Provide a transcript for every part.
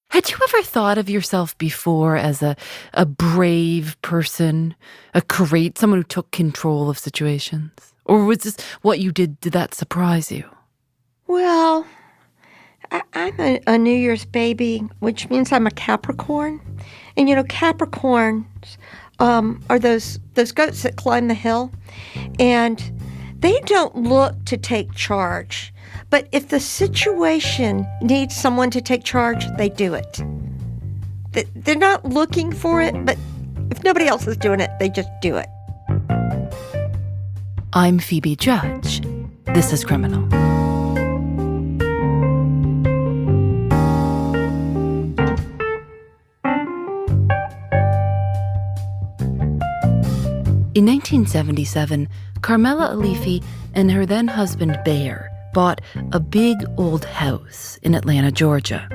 Had you ever thought of yourself before as a brave person, someone who took control of situations? Or was this what you did that surprise you? Well, I'm a New Year's baby, which means I'm a Capricorn. And, Capricorns are those goats that climb the hill. And they don't look to take charge. But if the situation needs someone to take charge, they do it. They're not looking for it, but if nobody else is doing it, they just do it. I'm Phoebe Judge. This is Criminal. In 1977, Carmela Aliffi and her then-husband Bear bought a big old house in Atlanta, Georgia.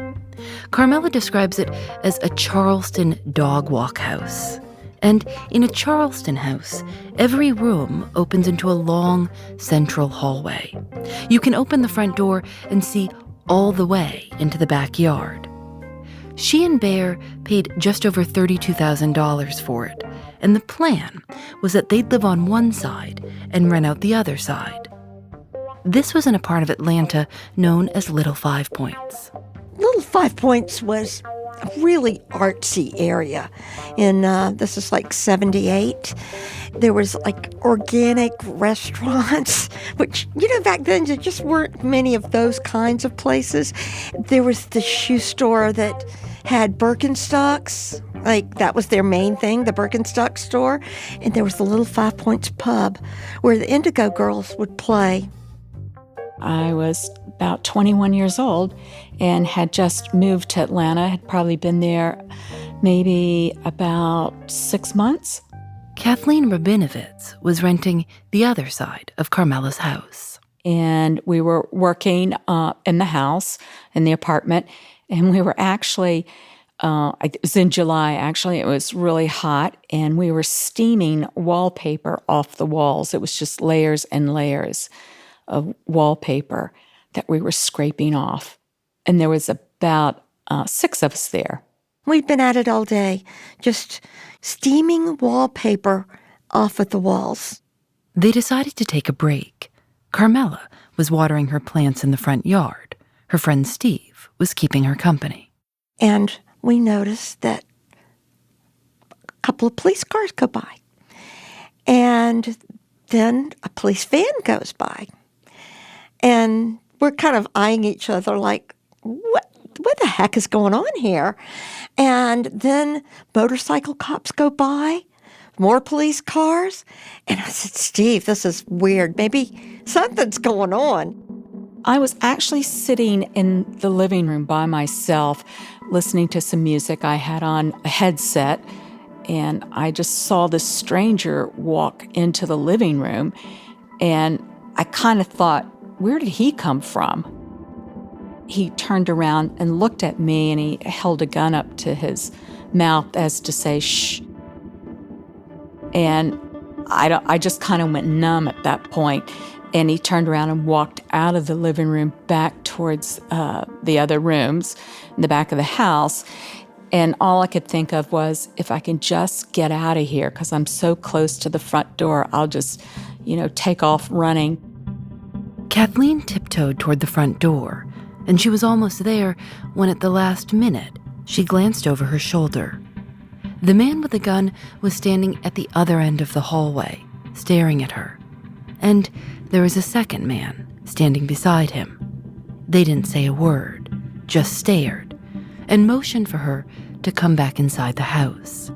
Carmela describes it as a Charleston dog walk house. And in a Charleston house, every room opens into a long central hallway. You can open the front door and see all the way into the backyard. She and Bear paid just over $32,000 for it, and the plan was that they'd live on one side and rent out the other side. This was in a part of Atlanta known as Little Five Points. Little Five Points was a really artsy area. This is like 78. There was like organic restaurants, which, back then there just weren't many of those kinds of places. There was the shoe store that had Birkenstocks. Like, that was their main thing, the Birkenstock store. And there was the Little Five Points pub where the Indigo Girls would play. I was about 21 years old and had just moved to Atlanta, had probably been there maybe about 6 months. Kathleen Rabinovitz was renting the other side of Carmela's house. And we were working in the house, in the apartment, and we were actually, it was in July actually, it was really hot, and we were steaming wallpaper off the walls. It was just layers and layers of wallpaper that we were scraping off. And there was about 6 of us there. We'd been at it all day, just steaming wallpaper off of the walls. They decided to take a break. Carmela was watering her plants in the front yard. Her friend Steve was keeping her company. And we noticed that a couple of police cars go by. And then a police van goes by. And we're kind of eyeing each other like, what the heck is going on here? And then motorcycle cops go by, more police cars. And I said, Steve, this is weird. Maybe something's going on. I was actually sitting in the living room by myself, listening to some music. I had on a headset, and I just saw this stranger walk into the living room. And I kind of thought, where did he come from? He turned around and looked at me, and he held a gun up to his mouth as to say, shh. And I just kind of went numb at that point. And he turned around and walked out of the living room back towards the other rooms in the back of the house. And all I could think of was, if I can just get out of here, because I'm so close to the front door, I'll just, take off running. Kathleen tiptoed toward the front door, and she was almost there when at the last minute, she glanced over her shoulder. The man with the gun was standing at the other end of the hallway, staring at her. And there was a second man standing beside him. They didn't say a word, just stared, and motioned for her to come back inside the house.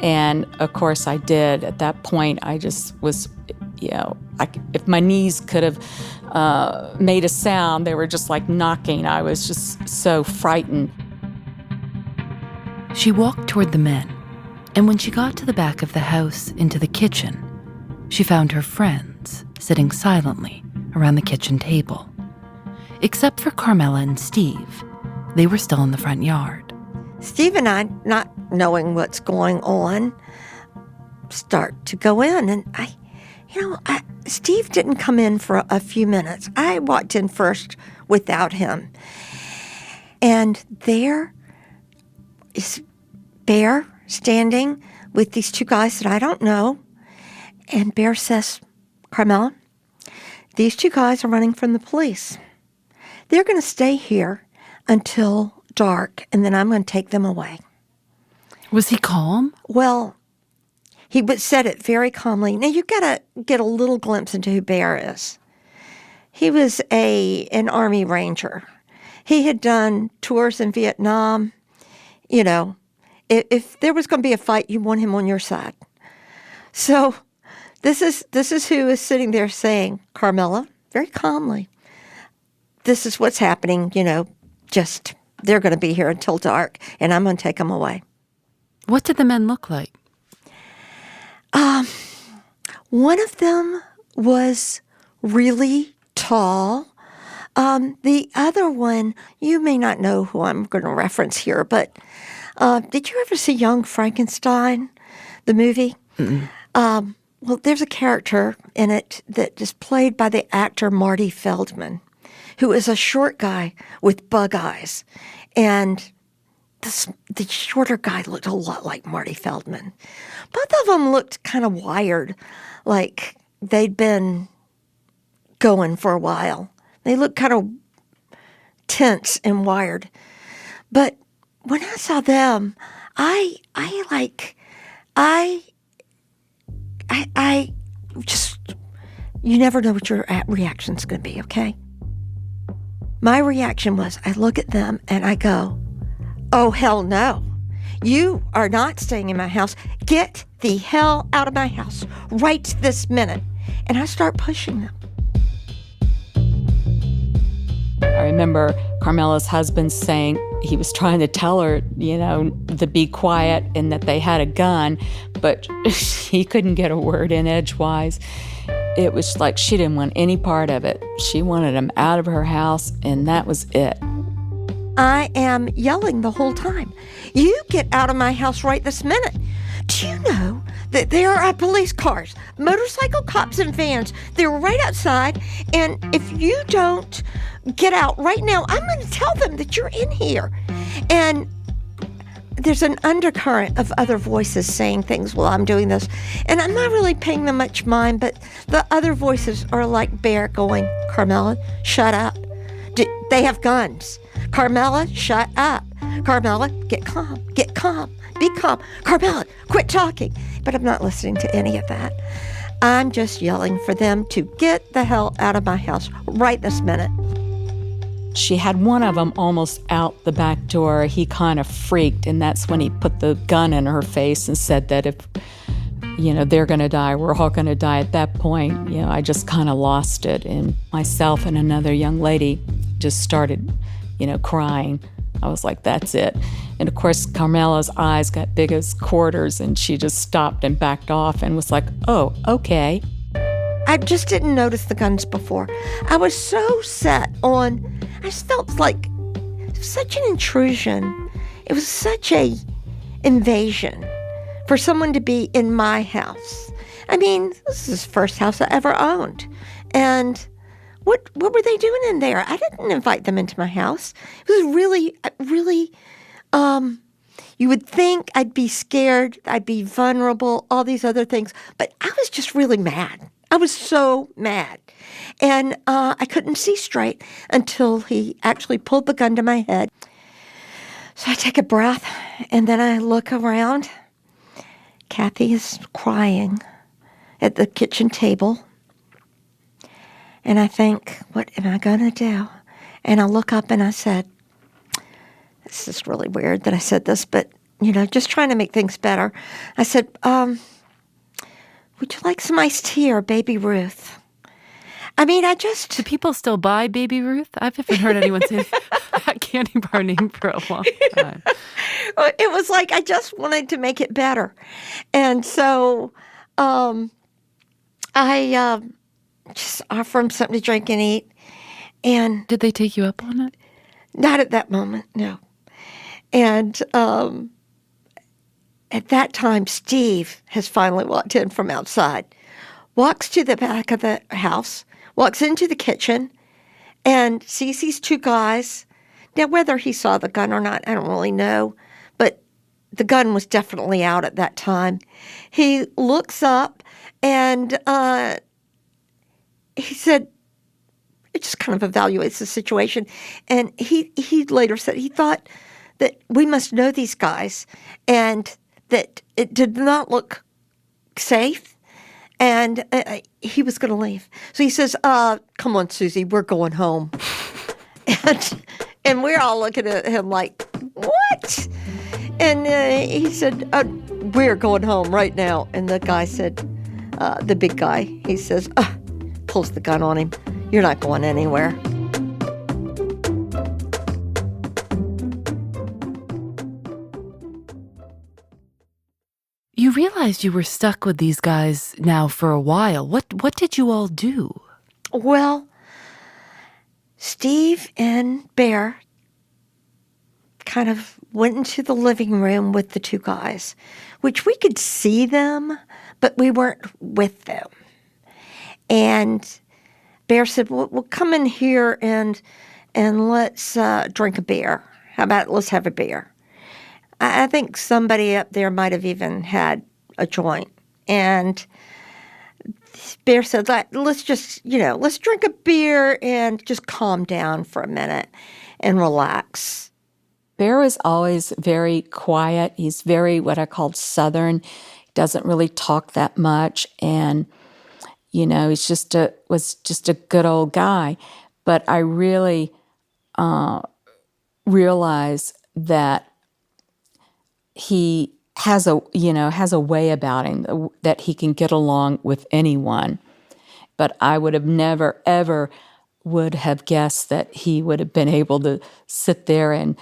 And of course I did. At that point, I just was, if my knees could have made a sound, they were just like knocking. I was just so frightened. She walked toward the men, and when she got to the back of the house into the kitchen, she found her friends sitting silently around the kitchen table. Except for Carmela and Steve, they were still in the front yard. Steve and I, not knowing what's going on, start to go in. And Steve didn't come in for a few minutes. I walked in first without him. And there is Bear standing with these two guys that I don't know. And Bear says, Carmela, these two guys are running from the police. They're going to stay here until dark, and then I'm going to take them away. Was he calm? Well, he said it very calmly. Now, you've got to get a little glimpse into who Bear is. He was an Army Ranger. He had done tours in Vietnam. You know, if there was going to be a fight, you want him on your side. So this is who is sitting there saying, Carmela, very calmly, this is what's happening, just they're going to be here until dark, and I'm going to take them away. What did the men look like? One of them was really tall. The other one, you may not know who I'm going to reference here, but did you ever see Young Frankenstein, the movie? Well, there's a character in it that is played by the actor Marty Feldman, who is a short guy with bug eyes. And the shorter guy looked a lot like Marty Feldman. Both of them looked kind of wired, like they'd been going for a while. They looked kind of tense and wired. But when I saw them, I just, you never know what your reaction's going to be, okay? My reaction was, I look at them and I go, oh, hell no. You are not staying in my house. Get the hell out of my house right this minute. And I start pushing them. I remember Carmela's husband saying he was trying to tell her, to be quiet and that they had a gun, but he couldn't get a word in edgewise. It was like she didn't want any part of it. She wanted him out of her house, and that was it. I am yelling the whole time. You get out of my house right this minute. Do you know that there are police cars, motorcycle cops and vans? They're right outside, and if you don't get out right now, I'm going to tell them that you're in here. And there's an undercurrent of other voices saying things while I'm doing this, and I'm not really paying them much mind, but the other voices are like Bear going, Carmela, shut up. They have guns. Carmela, shut up. Carmela, get calm, be calm. Carmela, quit talking. But I'm not listening to any of that. I'm just yelling for them to get the hell out of my house right this minute. She had one of them almost out the back door. He kind of freaked, and that's when he put the gun in her face and said that if, they're going to die, we're all going to die. At that point, I just kind of lost it. And myself and another young lady just started, crying. I was like, that's it. And of course, Carmela's eyes got big as quarters, and she just stopped and backed off and was like, oh, okay. I just didn't notice the guns before. I was so set on, I just felt like it was such an intrusion. It was such a invasion for someone to be in my house. I mean, this is the first house I ever owned. And what were they doing in there? I didn't invite them into my house. It was really, you would think I'd be scared, I'd be vulnerable, all these other things. But I was just really mad. I was so mad. And I couldn't see straight until he actually pulled the gun to my head. So I take a breath, and then I look around. Kathy is crying at the kitchen table. And I think, what am I going to do? And I look up and I said, this is really weird that I said this, but, just trying to make things better. I said, would you like some iced tea or Baby Ruth? I mean, do people still buy Baby Ruth? I haven't heard anyone say that candy bar name for a long time. It was like I just wanted to make it better. And so I just offer him something to drink and eat. And did they take you up on it? Not at that moment, no. And at that time, Steve has finally walked in from outside, walks to the back of the house, walks into the kitchen, and sees these two guys Now, whether he saw the gun or not, I don't really know, but the gun was definitely out at that time. He looks up and he said, it just kind of evaluates the situation. And he later said he thought that we must know these guys and that it did not look safe. And he was going to leave. So he says, come on, Susie, we're going home. And we're all looking at him like, what? And he said, we're going home right now. And the guy said, the big guy, he says, pulls the gun on him. You're not going anywhere. You realized you were stuck with these guys now for a while. What did you all do? Well, Steve and Bear kind of went into the living room with the two guys, which we could see them, but we weren't with them. And Bear said, well, we'll come in here and let's drink a beer. How about let's have a beer? I think somebody up there might have even had a joint. And Bear said, let's just, let's drink a beer and just calm down for a minute and relax. Bear is always very quiet. He's very what I call Southern. He doesn't really talk that much. And, he's was just a good old guy. But I really realize that he has a way about him that he can get along with anyone. But I would have never, ever would have guessed that he would have been able to sit there and,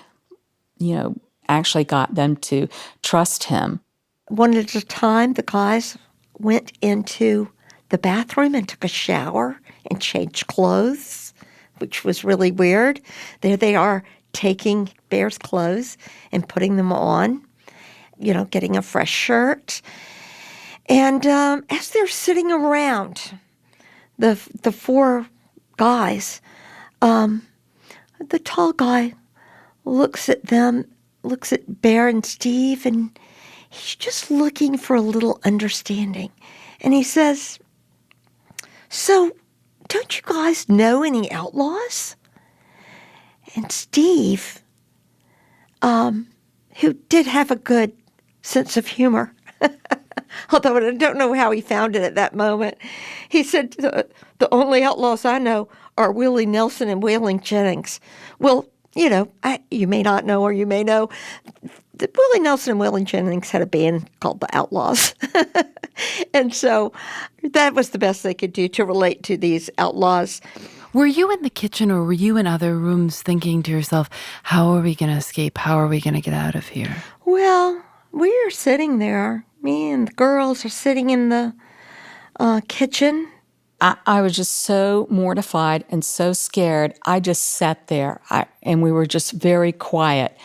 actually got them to trust him. One at a time, the guys went into the bathroom and took a shower and changed clothes, which was really weird. There they are taking Bear's clothes and putting them on, getting a fresh shirt. And as they're sitting around, the four guys, the tall guy looks at them, looks at Bear and Steve, and he's just looking for a little understanding. And he says, so, don't you guys know any outlaws? And Steve, who did have a good sense of humor, although I don't know how he found it at that moment, he said, the only outlaws I know are Willie Nelson and Waylon Jennings. Well, you may not know or you may know, that Willie Nelson and Waylon Jennings had a band called the Outlaws. And so that was the best they could do to relate to these outlaws. Were you in the kitchen or were you in other rooms thinking to yourself, how are we going to escape? How are we going to get out of here? Well, we are sitting there. Me and the girls are sitting in the kitchen. I was just so mortified and so scared. I just sat there, and we were just very quiet.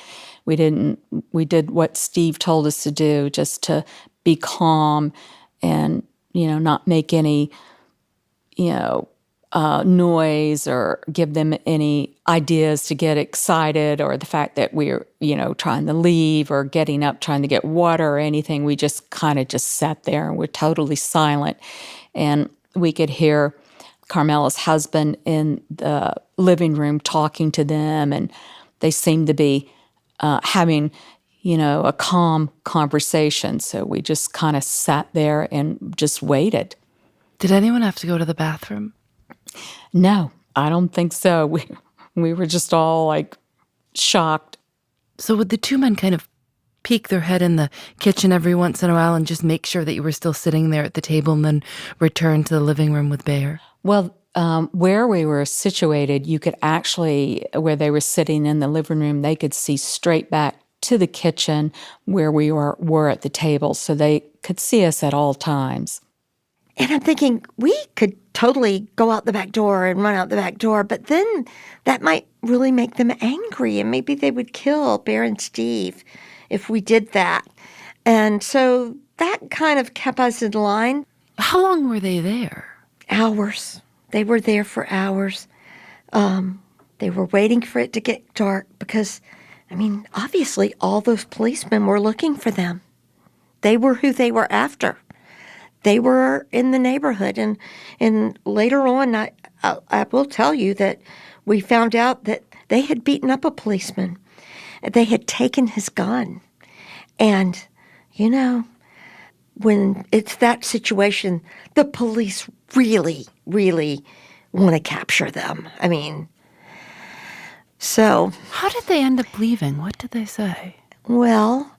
We did what Steve told us to do, just to be calm and, not make any, noise or give them any ideas to get excited, or the fact that we're, trying to leave or getting up, trying to get water or anything. We just kind of just sat there and we're totally silent. And we could hear Carmela's husband in the living room talking to them, and they seemed to be having, a calm conversation. So we just kind of sat there and just waited. Did anyone have to go to the bathroom? No, I don't think so. We were just all shocked. So would the two men kind of peek their head in the kitchen every once in a while and just make sure that you were still sitting there at the table and then return to the living room with Bear? Well, where we were situated, you could actually, where they were sitting in the living room, they could see straight back to the kitchen where we were at the table, so they could see us at all times. And I'm thinking, we could totally go out the back door and run out the back door, but then that might really make them angry, and maybe they would kill Bear and Steve if we did that. And so that kind of kept us in line. How long were they there? Hours. They were there for hours. They were waiting for it to get dark because, obviously all those policemen were looking for them. They were who they were after. They were in the neighborhood. And later on, I will tell you that we found out that they had beaten up a policeman. They had taken his gun. And, when it's that situation, the police really, really want to capture them. So. How did they end up leaving? What did they say? Well,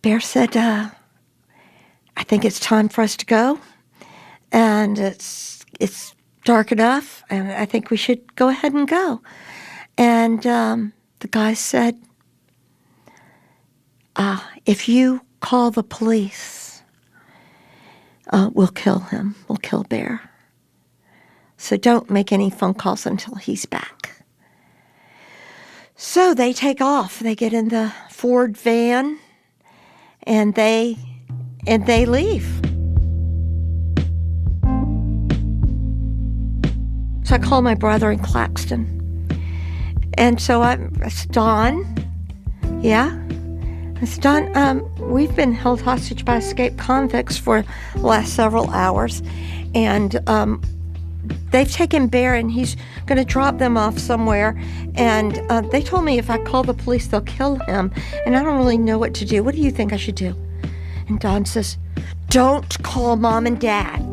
Bear said, I think it's time for us to go. And it's dark enough, and I think we should go ahead and go. And the guy said, if you call the police, we'll kill him. We'll kill Bear. So don't make any phone calls until he's back. So they take off. They get in the Ford van, and they leave. So I call my brother in Claxton. And so it's Don. Yeah? It's Don. We've been held hostage by escaped convicts for the last several hours. And they've taken Bear, and he's going to drop them off somewhere. And they told me if I call the police, they'll kill him. And I don't really know what to do. What do you think I should do? And Don says, don't call Mom and Dad.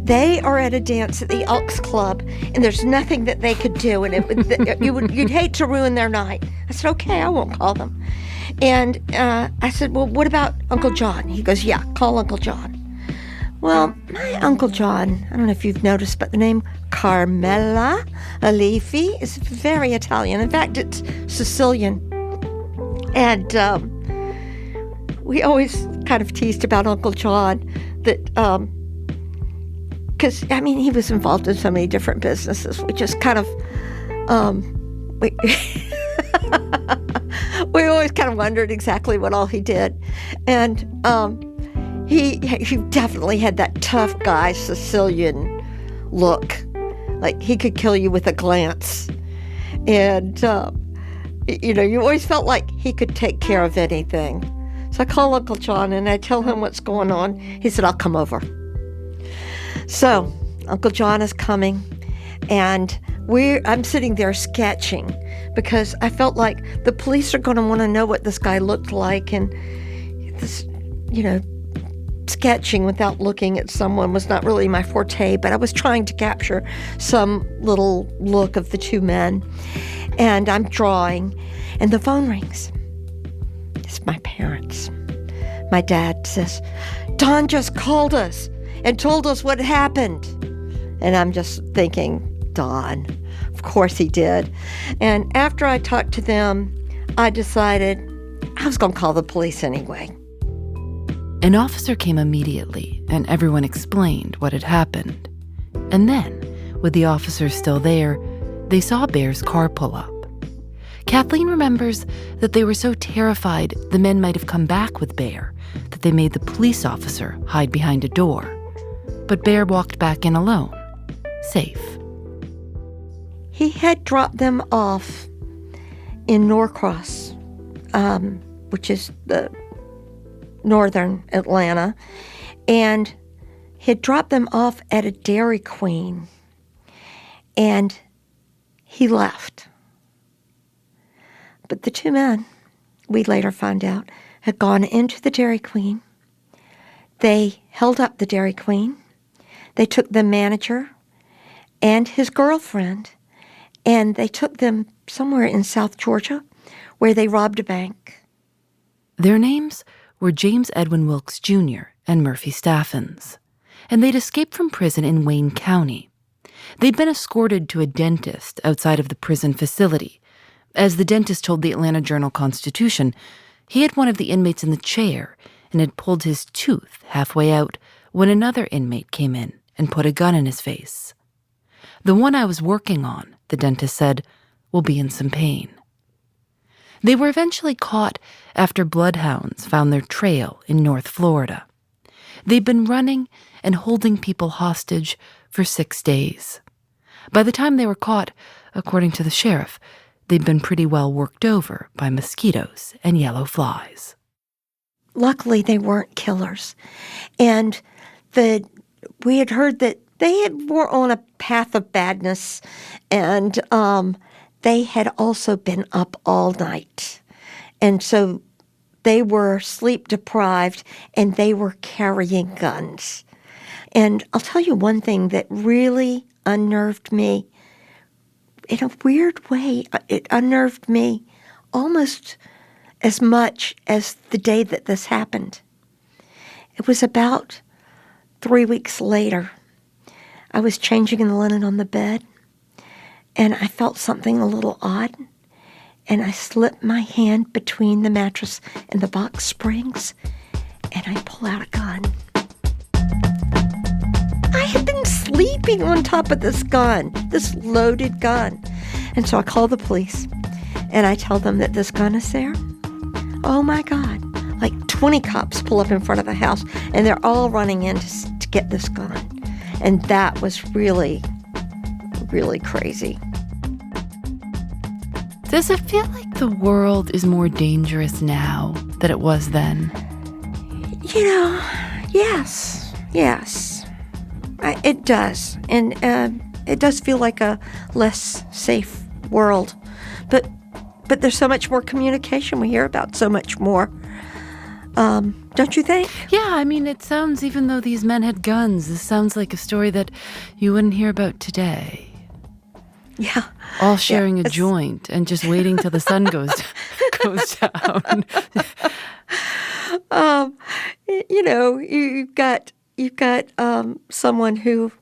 They are at a dance at the Elks Club, and there's nothing that they could do, and you'd hate to ruin their night. I said, okay, I won't call them. And I said, well, what about Uncle John? He goes, yeah, call Uncle John. Well, my Uncle John, I don't know if you've noticed, but the name Carmela Aliffi is very Italian. In fact, it's Sicilian. And we always kind of teased about Uncle John that, because, he was involved in so many different businesses. We just kind of, we always kind of wondered exactly what all he did. And he definitely had that tough guy Sicilian look. Like he could kill you with a glance. And, you always felt like he could take care of anything. So I call Uncle John and I tell him what's going on. He said, I'll come over. So Uncle John is coming, and I'm sitting there sketching because I felt like the police are going to want to know what this guy looked like, and this, sketching without looking at someone was not really my forte, but I was trying to capture some little look of the two men, and I'm drawing, and the phone rings. It's my parents. My dad says, Don just called us and told us what happened. And I'm just thinking, Don, of course he did. And after I talked to them, I decided I was going to call the police anyway. An officer came immediately, and everyone explained what had happened. And then, with the officers still there, they saw Bear's car pull up. Kathleen remembers that they were so terrified the men might have come back with Bear that they made the police officer hide behind a door. But Bear walked back in alone, safe. He had dropped them off in Norcross, which is the northern Atlanta, and he had dropped them off at a Dairy Queen, and he left. But the two men, we later found out, had gone into the Dairy Queen. They held up the Dairy Queen. They took the manager and his girlfriend, and they took them somewhere in South Georgia where they robbed a bank. Their names were James Edwin Wilkes Jr. and Murphy Staffens, and they'd escaped from prison in Wayne County. They'd been escorted to a dentist outside of the prison facility. As the dentist told the Atlanta Journal-Constitution, he had one of the inmates in the chair and had pulled his tooth halfway out when another inmate came in and put a gun in his face. The one I was working on, the dentist said, will be in some pain. They were eventually caught after bloodhounds found their trail in North Florida. They'd been running and holding people hostage for 6 days. By the time they were caught, according to the sheriff, they'd been pretty well worked over by mosquitoes and yellow flies. Luckily, they weren't killers. And we had heard that were on a path of badness, and they had also been up all night. And so they were sleep deprived, and they were carrying guns. And I'll tell you one thing that really unnerved me. In a weird way, it unnerved me almost as much as the day that this happened. It was about 3 weeks later. I was changing in the linen on the bed, and I felt something a little odd, and I slipped my hand between the mattress and the box springs, and I pull out a gun. I had been sleeping on top of this gun, this loaded gun. And so I call the police, and I tell them that this gun is there. Oh, my God. Like 20 cops pull up in front of the house, and they're all running in to get this gun. And that was really, really crazy. Does it feel like the world is more dangerous now than it was then? Yes. It does. And it does feel like a less safe world. But there's so much more communication. We hear about so much more. Don't you think? Yeah, I mean, it sounds, even though these men had guns, this sounds like a story that you wouldn't hear about today. Yeah. All sharing a joint and just waiting till the sun goes down. You've got someone who,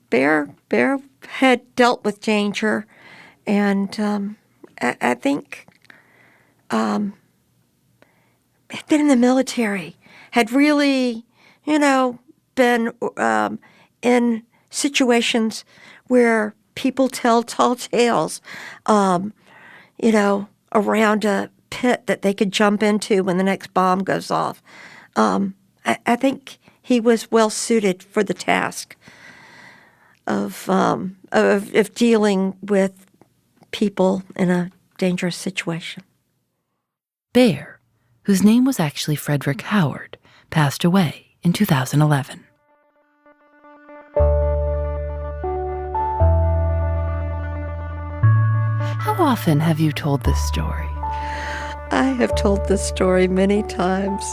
Bear had dealt with danger, and I think had been in the military, had really, been in situations where people tell tall tales, around a pit that they could jump into when the next bomb goes off. I think he was well suited for the task of dealing with people in a dangerous situation. Bear, whose name was actually Frederick Howard, passed away in 2011. How often have you told this story? I have told this story many times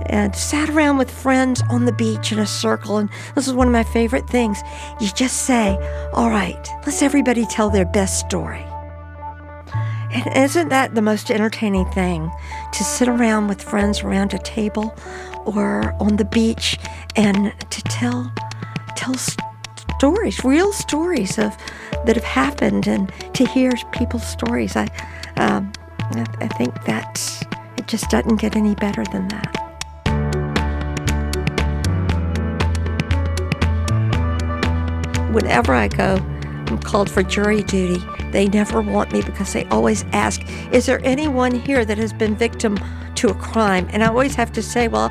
and sat around with friends on the beach in a circle, and this is one of my favorite things. You just say, all right, let's everybody tell their best story. And isn't that the most entertaining thing, to sit around with friends around a table or on the beach and to tell stories, real stories that have happened, and to hear people's stories. I think that it just doesn't get any better than that. Whenever I go, I'm called for jury duty. They never want me because they always ask, is there anyone here that has been victim to a crime? And I always have to say, well,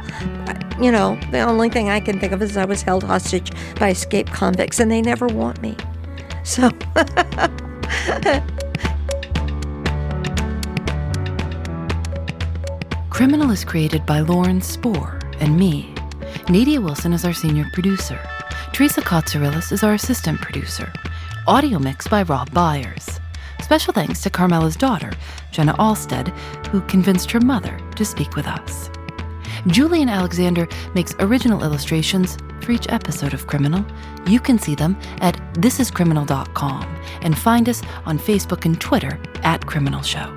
the only thing I can think of is I was held hostage by escaped convicts, and they never want me. So... Criminal is created by Lauren Spohr and me. Nadia Wilson is our senior producer. Teresa Kotsarillis is our assistant producer. Audio mix by Rob Byers. Special thanks to Carmela's daughter, Jenna Alstad, who convinced her mother to speak with us. Julian Alexander makes original illustrations for each episode of Criminal. You can see them at thisiscriminal.com and find us on Facebook and Twitter @Criminal Show.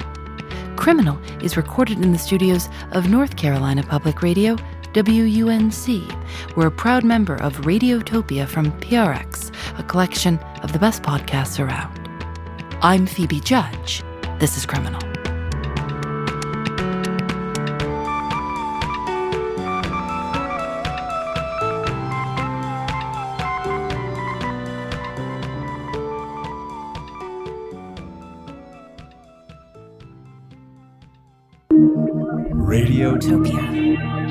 Criminal is recorded in the studios of North Carolina Public Radio, WUNC. We're a proud member of Radiotopia from PRX, a collection of the best podcasts around. I'm Phoebe Judge. This is Criminal. Radiotopia.